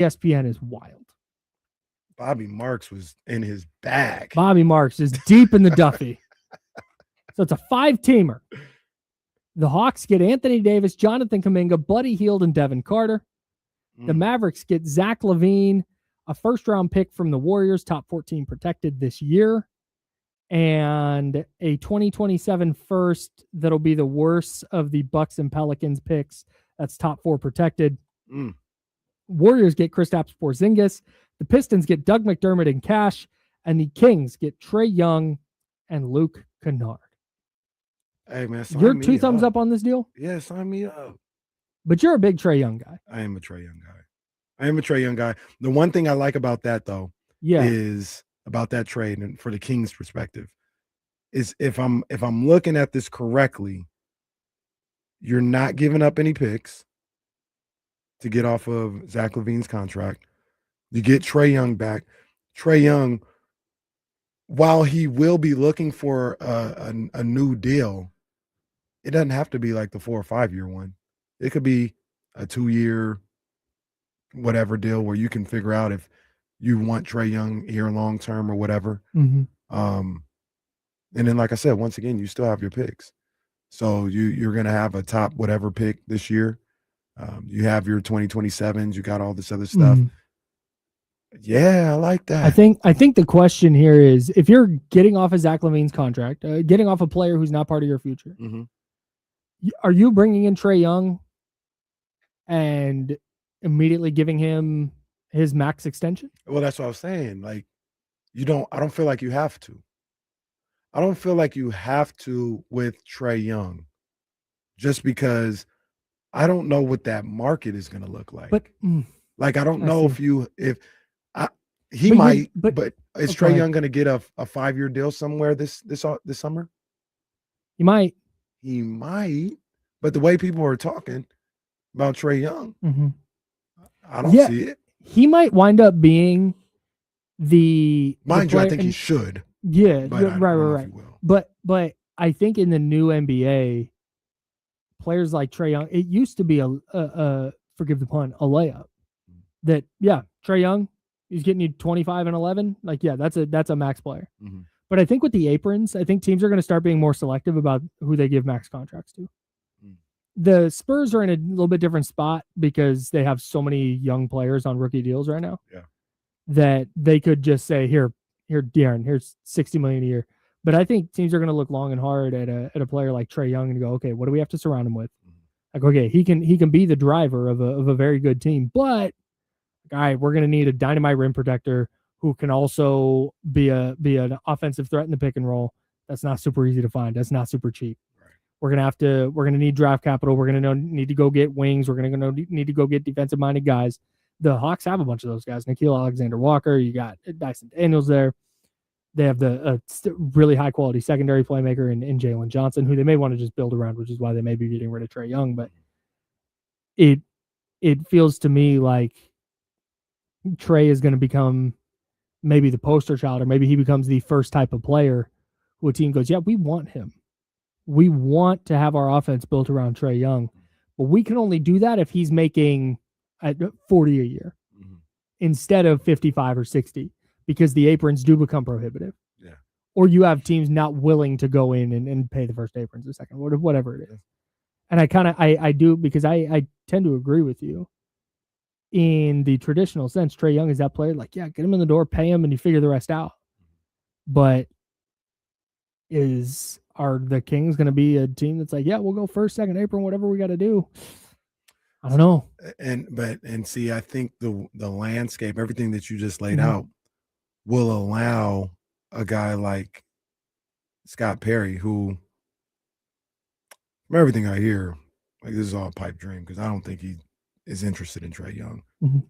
ESPN is wild. Bobby Marks was in his bag. Bobby Marks is deep in the Duffy. So it's a 5-teamer. The Hawks get Anthony Davis, Jonathan Kuminga, Buddy Hield, and Devin Carter. The Mavericks get Zach LaVine, a first-round pick from the Warriors, top 14 protected this year, and a 2027 first that'll be the worst of the Bucks and Pelicans picks. That's top 4 protected. Warriors get Kristaps Porzingis. The Pistons get Doug McDermott and Cash, and the Kings get Trae Young and Luke Kennard. Hey, man, you're 2 thumbs up on this deal? Yeah, sign me up. But you're a big Trae Young guy. I am a Trae Young guy. The one thing I like about that, though, is about that trade, and for the Kings' perspective, is if I'm looking at this correctly, you're not giving up any picks to get off of Zach LaVine's contract. You get Trae Young back. Trae Young, while he will be looking for a new deal, it doesn't have to be like the 4 or 5 year one. It could be a 2-year whatever deal where you can figure out if you want Trae Young here long term or whatever. And then, like I said, once again, you still have your picks. So you're going to have a top whatever pick this year. You have your 2027s. You got all this other stuff. Yeah, I like that. I think the question here is, if you're getting off of Zach LaVine's contract, getting off a player who's not part of your future, are you bringing in Trae Young and immediately giving him his max extension? Well, that's what I was saying. Like, I don't feel like you have to. I don't feel like you have to with Trae Young, just because I don't know what that market is going to look like. But like, I don't know he might. But is Trae Young going to get a 5-year deal somewhere this summer? He might. He might. But the way people are talking about Trae Young, I don't see it. He might wind up being the mind you. I think he should. Yeah, right. But I think in the new NBA, players like Trae Young, it used to be a forgive the pun, a layup. That Trae Young, he's getting you 25 and 11. Like, that's a max player. But I think with the aprons, I think teams are going to start being more selective about who they give max contracts to. The Spurs are in a little bit different spot because they have so many young players on rookie deals right now. That they could just say, here, De'Aaron, here's $60 million a year. But I think teams are going to look long and hard at a player like Trae Young and go, okay, what do we have to surround him with? Like, okay, he can be the driver of a very good team, but all right, we're going to need a dynamite rim protector who can also be an offensive threat in the pick and roll. That's not super easy to find. That's not super cheap. We're going to need draft capital. We're going to need to go get wings. We're going to need to go get defensive-minded guys. The Hawks have a bunch of those guys. Nickeil Alexander-Walker. You got Dyson Daniels there. They have the really high-quality secondary playmaker in Jalen Johnson, who they may want to just build around, which is why they may be getting rid of Trae Young. But it feels to me like Trae is going to become maybe the poster child, or maybe he becomes the first type of player who a team goes, yeah, we want him. We want to have our offense built around Trae Young, but we can only do that if he's making at 40 a year instead of 55 or 60, because the aprons do become prohibitive. Or you have teams not willing to go in and pay the first aprons the second, whatever it is. And I do, because I tend to agree with you. In the traditional sense, Trae Young is that player, like, get him in the door, pay him, and you figure the rest out. But are the Kings going to be a team that's like, we'll go first, second apron, whatever we got to do? I don't know. And see, I think the landscape, everything that you just laid out, will allow a guy like Scott Perry, who, from everything I hear, like, this is all a pipe dream, because I don't think he is interested in Trae Young.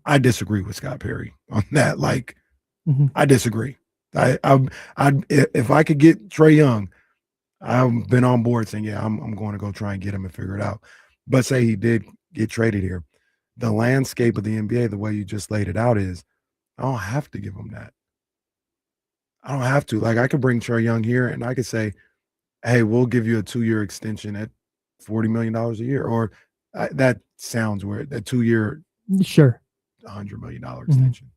I disagree with Scott Perry on that. Like, I disagree. If I could get Trae Young, I've been on board saying, I'm going to go try and get him and figure it out. But say he did get traded here, the landscape of the NBA, the way you just laid it out, is I don't have to give him that. I don't have to. Like, I could bring Trae Young here and I could say, hey, we'll give you a 2-year extension at $40 million a year. Or that sounds weird. That 2-year $100 million extension.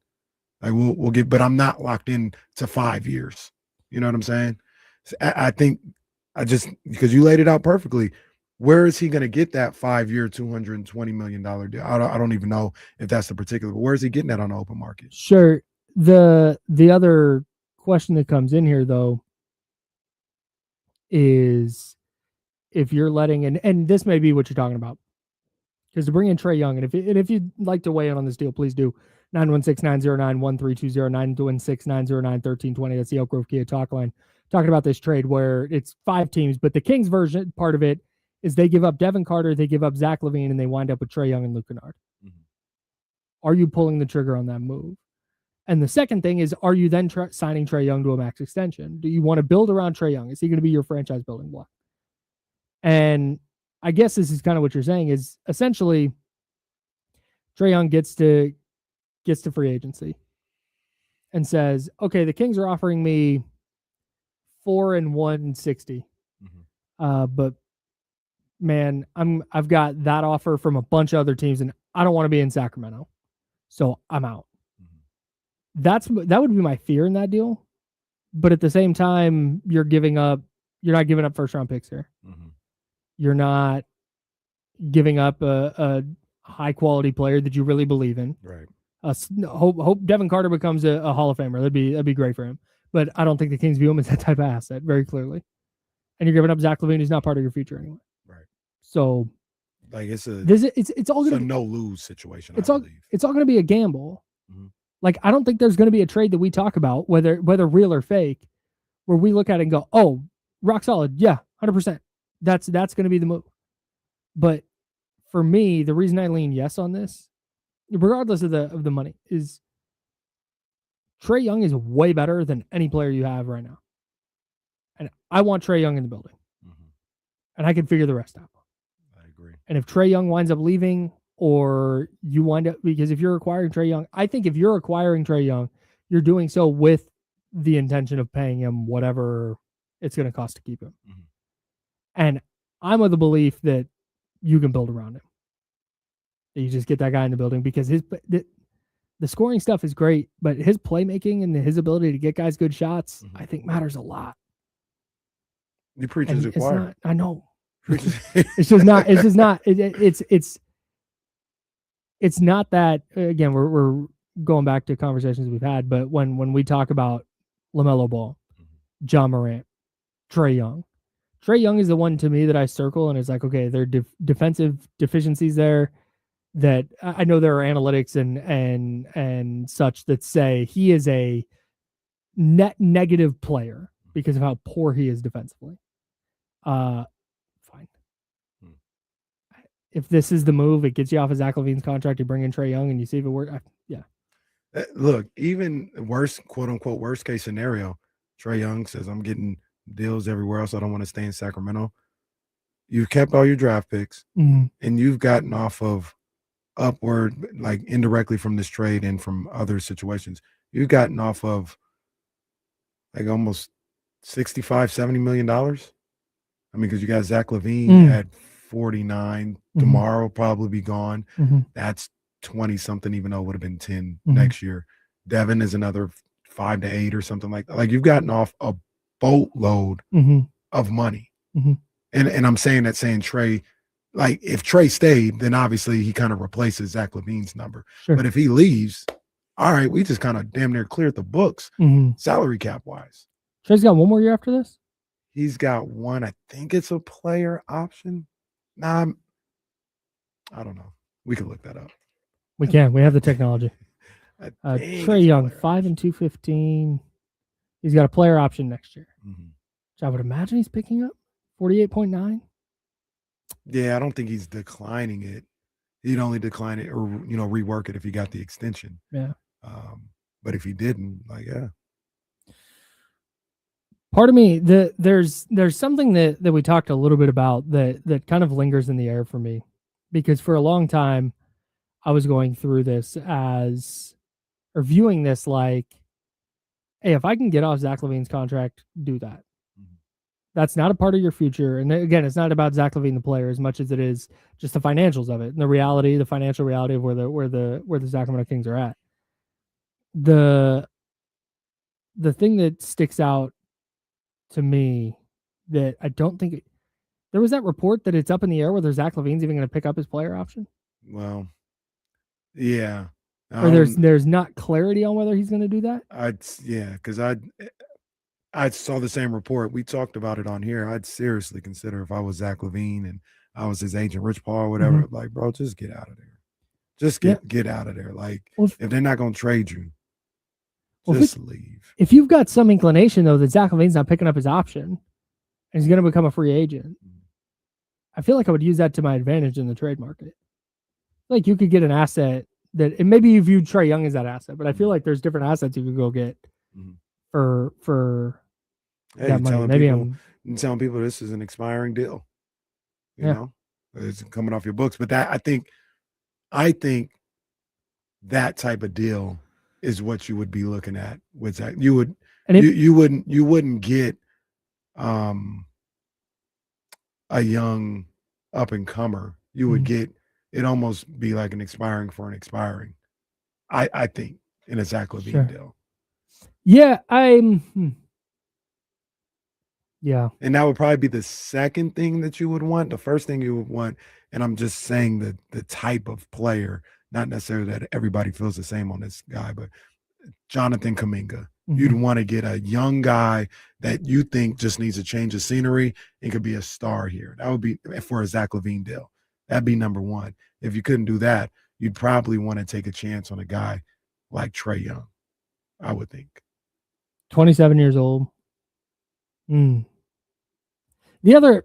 Like we'll get, but I'm not locked in to 5 years. You know what I'm saying? I think because you laid it out perfectly. Where is he going to get that 5-year, $220 million deal? I don't even know if that's the particular, but where is he getting that on the open market? Sure. The other question that comes in here though is if you're letting, and this may be what you're talking about, because to bring in Trae Young, and if you'd like to weigh in on this deal, please do. 916-909-1320, 916-909-1320. That's the Elk Grove Kia talk line. Talking about this trade where it's 5 teams, but the Kings version, part of it, is they give up Devin Carter, they give up Zach LaVine, and they wind up with Trae Young and Luke Kennard. Are you pulling the trigger on that move? And the second thing is, are you then signing Trae Young to a max extension? Do you want to build around Trae Young? Is he going to be your franchise building block? And I guess this is kind of what you're saying is essentially Trae Young gets to free agency and says, okay, the Kings are offering me 4 and 160. But man, I've got that offer from a bunch of other teams and I don't want to be in Sacramento. So I'm out. That would be my fear in that deal. But at the same time, you're not giving up first round picks here. You're not giving up a high quality player that you really believe in. Right. Hope Devin Carter becomes a Hall of Famer. That'd be great for him. But I don't think the Kings view him as that type of asset very clearly. And you're giving up Zach LaVine, who's not part of your future anyway. Right. So like it's all gonna be a no lose situation. It's all gonna be a gamble. Like I don't think there's gonna be a trade that we talk about, whether real or fake, where we look at it and go, oh, rock solid, yeah, 100%. That's gonna be the move. But for me, the reason I lean yes on this, regardless of the money, is Trae Young is way better than any player you have right now. And I want Trae Young in the building. And I can figure the rest out. I agree. And if Trae Young winds up leaving or you wind up, because if you're acquiring Trae Young, I think if you're acquiring Trae Young, you're doing so with the intention of paying him whatever it's going to cost to keep him. And I'm of the belief that you can build around him. You just get that guy in the building because the scoring stuff is great, but his playmaking and his ability to get guys good shots, I think matters a lot. You preach as a choir. I know. It's just not. It's not that. Again, we're going back to conversations we've had, but when we talk about LaMelo Ball, John Morant, Trae Young is the one to me that I circle and it's like, okay, there are defensive deficiencies there that I know there are analytics and such that say he is a net negative player because of how poor he is defensively. Fine. If this is the move, it gets you off of Zach LaVine's contract, you bring in Trae Young and you see if it works. Yeah. Look, even quote unquote worst case scenario, Trae Young says, I'm getting deals everywhere else. I don't want to stay in Sacramento. You've kept all your draft picks and you've gotten off of upward, like indirectly from this trade and from other situations. You've gotten off of like almost $65-70 million. I mean, because you got Zach LaVine at 49. Tomorrow probably be gone. That's 20 something, even though it would have been 10 next year. Devin is another 5 to 8 or something like that. Like you've gotten off a boatload of money. And I'm saying Trae, like if Trae stayed, then obviously he kind of replaces Zach LaVine's number. Sure. But if he leaves, all right, we just kind of damn near cleared the books salary cap wise. Trae's got one more year after this? He's got one. I think it's a player option. Nah, I don't know. We could look that up. We can. We have the technology. Trae Young, 5 and 215. He's got a player option next year. Which I would imagine he's picking up 48.9. Yeah, I don't think he's declining it. He'd only decline it or rework it if he got the extension. Yeah. But if he didn't, like, yeah. Part of me, there's something that we talked a little bit about that kind of lingers in the air for me, because for a long time I was going through this viewing this like, hey, if I can get off Zach LaVine's contract, do that. That's not a part of your future. And again, it's not about Zach LaVine, the player, as much as it is just the financials of it and the financial reality of where the Sacramento Kings are at. The thing that sticks out to me that I don't think there was that report that it's up in the air whether Zach LaVine's even going to pick up his player option. Well, yeah. Or there's not clarity on whether he's going to do that. Because I saw the same report. We talked about it on here. I'd seriously consider if I was Zach LaVine and I was his agent, Rich Paul, or whatever. Like, bro, just get out of there. Just get out of there. Like, if they're not going to trade you, just leave. If you've got some inclination though that Zach LaVine's not picking up his option and he's going to become a free agent, I feel like I would use that to my advantage in the trade market. Like you could get an asset that, and maybe you viewed Trae Young as that asset, but I feel like there's different assets you could go get for that money. Maybe I'm telling people this is an expiring deal. You know, it's coming off your books. But that I think that type of deal is what you would be looking at with that. You wouldn't get a young up and comer. You would get it almost be like an expiring for an expiring. I think in a Zach LaVine deal. Yeah, yeah. And that would probably be the second thing that you would want. The first thing you would want, and I'm just saying the type of player, not necessarily that everybody feels the same on this guy, but Jonathan Kuminga. You'd want to get a young guy that you think just needs a change of scenery and could be a star here. That would be for a Zach LaVine deal. That'd be number one. If you couldn't do that, you'd probably want to take a chance on a guy like Trae Young, I would think. 27 years old. The other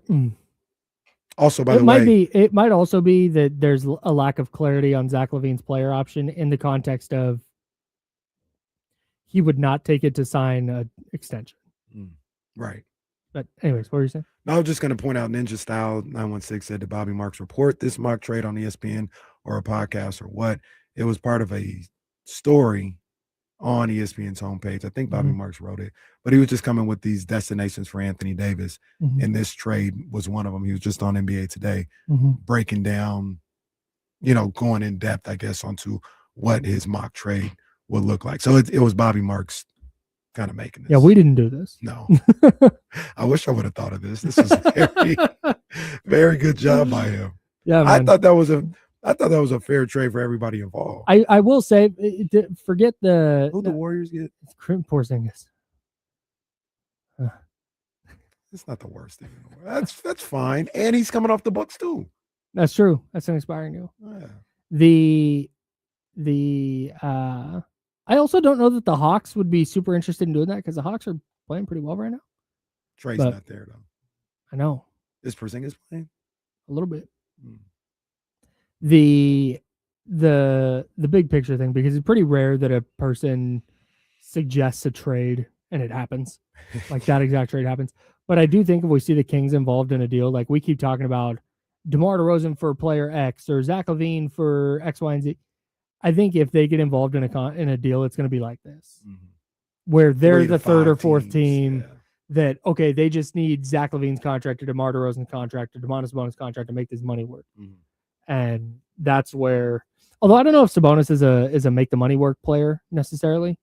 also, by the way, it might also be that there's a lack of clarity on Zach LaVine's player option in the context of he would not take it to sign an extension. Right. But anyways, what were you saying? I was just going to point out Ninja Style 916 said, did Bobby Marks report this mock trade on ESPN or a podcast or what? It was part of a story on ESPN's homepage. I think Bobby Marks wrote it, but he was just coming with these destinations for Anthony Davis. And this trade was one of them. He was just on NBA Today breaking down, going in depth, I guess, onto what his mock trade would look like. So it was Bobby Marks kind of making this. Yeah, we didn't do this. No. I wish I would have thought of this. This was a very, very good job by him. Yeah, man. I thought that was a fair trade for everybody involved. I will say, forget who the Warriors get. Porzingis. It's not the worst thing in the world. That's fine, and he's coming off the books too. That's true. That's an expiring deal. Yeah. I also don't know that the Hawks would be super interested in doing that because the Hawks are playing pretty well right now. Trae's not there though. I know. Is Porzingis playing? A little bit. The big picture thing, because it's pretty rare that a person suggests a trade and it happens. Like that exact trade happens. But I do think if we see the Kings involved in a deal, like we keep talking about DeMar DeRozan for player X or Zach LaVine for X, Y, and Z. I think if they get involved in a deal, it's going to be like this, where they're the third or fourth team that, okay, they just need Zach LaVine's contract or DeMar DeRozan's contract or Domantas Sabonis' contract to make this money work. And that's where, although I don't know if Sabonis is a make the money work player necessarily.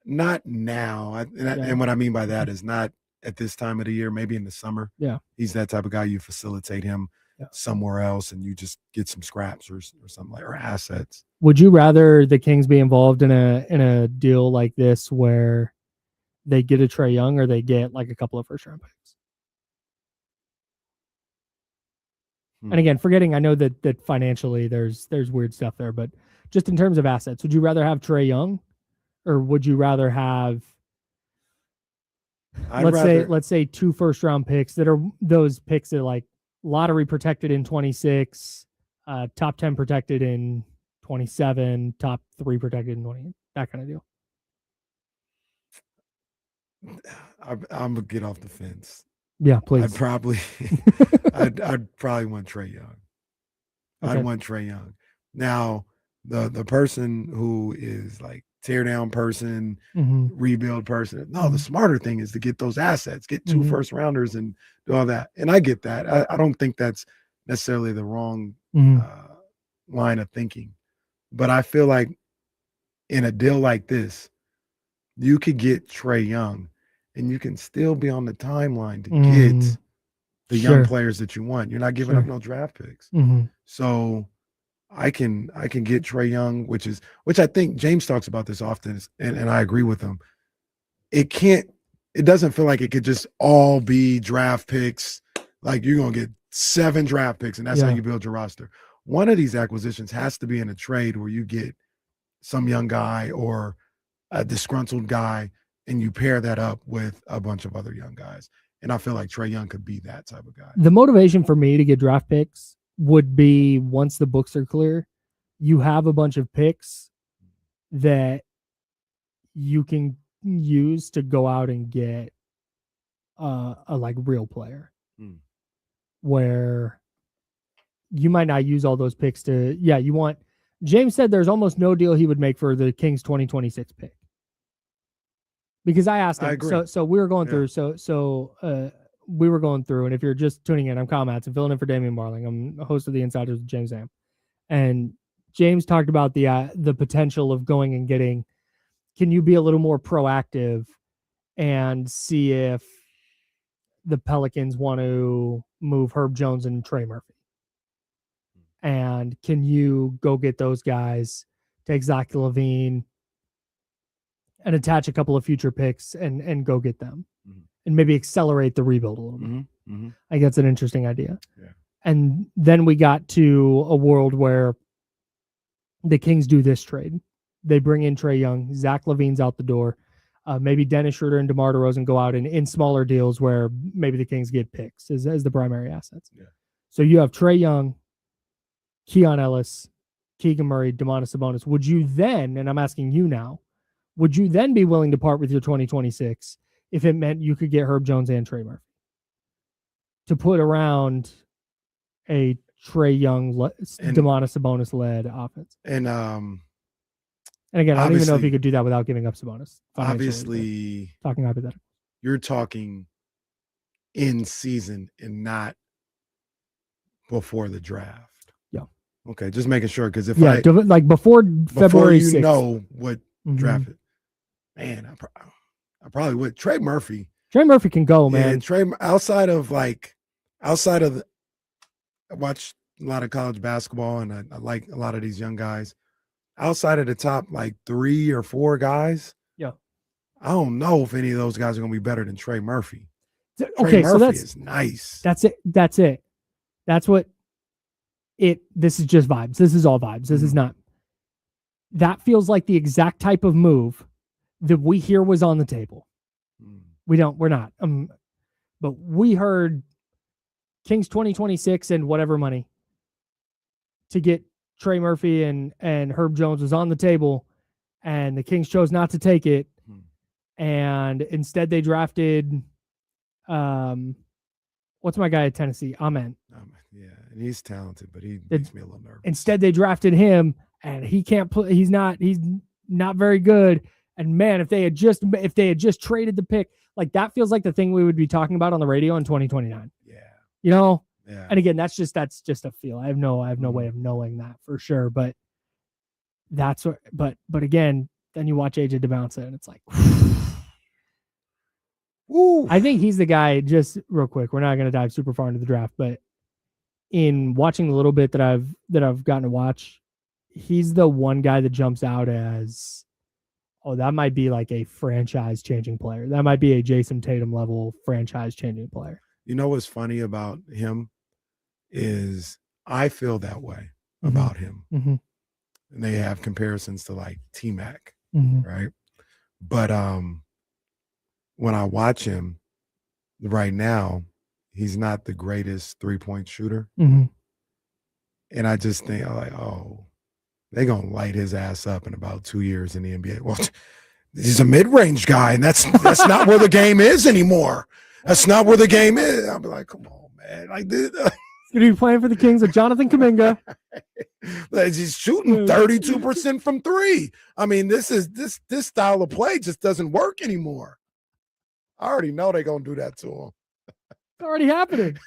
Not now. And what I mean by that is not at this time of the year, maybe in the summer. Yeah. He's that type of guy. You facilitate him somewhere else and you just get some scraps or something like, or assets. Would you rather the Kings be involved in a deal like this where they get a Trae Young or they get like a couple of first round picks? And again, forgetting, I know that financially there's weird stuff there, but just in terms of assets, would you rather have Trae Young or would you rather have, let's say 2 first round picks that are those picks that are like lottery protected in 26, top 10 protected in 27, top 3 protected in 20, that kind of deal? I'm gonna get off the fence. Yeah, please. I'd probably want Trae Young. Okay. I'd want Trae Young. Now, the person who is like tear down person, rebuild person. No, the smarter thing is to get those assets, get 2 first rounders and do all that. And I get that. I don't think that's necessarily the wrong line of thinking. But I feel like in a deal like this, you could get Trae Young and you can still be on the timeline to get the young players that you want. You're not giving up no draft picks. So I can get Trae Young, which I think James talks about this often, and I agree with him. It doesn't feel like it could just all be draft picks. Like you're gonna get 7 draft picks, and that's how you build your roster. One of these acquisitions has to be in a trade where you get some young guy or a disgruntled guy, and you pair that up with a bunch of other young guys. And I feel like Trae Young could be that type of guy. The motivation for me to get draft picks would be once the books are clear, you have a bunch of picks that you can use to go out and get a like real player where you might not use all those picks to, you want, James said there's almost no deal he would make for the Kings 2026 pick. Because I asked him, so we were going through, we were going through, and if you're just tuning in, I'm Kyle Matson, filling in for Damian Marling. I'm a host of the Insiders with James Am. And James talked about the potential of going and getting, can you be a little more proactive and see if the Pelicans want to move Herb Jones and Trey Murphy? And can you go get those guys, take Zach LaVine, and attach a couple of future picks and go get them and maybe accelerate the rebuild a little bit. I think that's an interesting idea. Yeah. And then we got to a world where the Kings do this trade. They bring in Trae Young, Zach LaVine's out the door. Maybe Dennis Schroeder and DeMar DeRozan go out in smaller deals where maybe the Kings get picks as the primary assets. Yeah. So you have Trae Young, Keon Ellis, Keegan Murray, Domantas Sabonis. Would you then, and I'm asking you now, would you then be willing to part with your 2026 if it meant you could get Herb Jones and Trey Murphy to put around a Trae Young, Domantas Sabonis led offense? And again, I don't even know if you could do that without giving up Sabonis. Obviously, talking hypothetical. You're talking in season and not before the draft. Yeah. Okay, just making sure because if like before February 6th, you know what draft it. Man, I probably would. Trey Murphy. Trey Murphy can go, man. Trey, outside of I watch a lot of college basketball and I like a lot of these young guys. Outside of the top like 3 or 4 guys, I don't know if any of those guys are going to be better than Trey Murphy. Okay, Trey Murphy is nice. That's it. That's what this is just vibes. This is all vibes. This is not. That feels like the exact type of move that we hear was on the table. We're not. But we heard Kings 2026 and whatever money to get Trey Murphy and Herb Jones was on the table, and the Kings chose not to take it. And instead they drafted, what's my guy at Tennessee? Amen. Yeah, and he's talented, but he makes me a little nervous. Instead they drafted him, and he can't play. He's not very good. And man, if they had just traded the pick, like that feels like the thing we would be talking about on the radio in 2029. Yeah. You know? Yeah. And again, that's just a feel. I have no way of knowing that for sure. But that's what, but again, then you watch AJ DeBounce and it's like, ooh. I think he's the guy. Just real quick, we're not going to dive super far into the draft, but in watching the little bit that I've gotten to watch, he's the one guy that jumps out as, oh, that might be like a franchise-changing player. That might be a Jason Tatum level franchise-changing player. You know what's funny about him is I feel that way about him. And they have comparisons to like T-Mac, right? But when I watch him right now, he's not the greatest three-point shooter. And I just think, I'm like, oh, they're going to light his ass up in about 2 years in the NBA. Well, he's a mid-range guy, and that's not where the game is anymore. That's not where the game is. I'll be like, come on, man. Like this. Gonna be playing for the Kings with Jonathan Kuminga. He's shooting 32% from three. I mean, this style of play just doesn't work anymore. I already know they're gonna do that to him. It's already happening.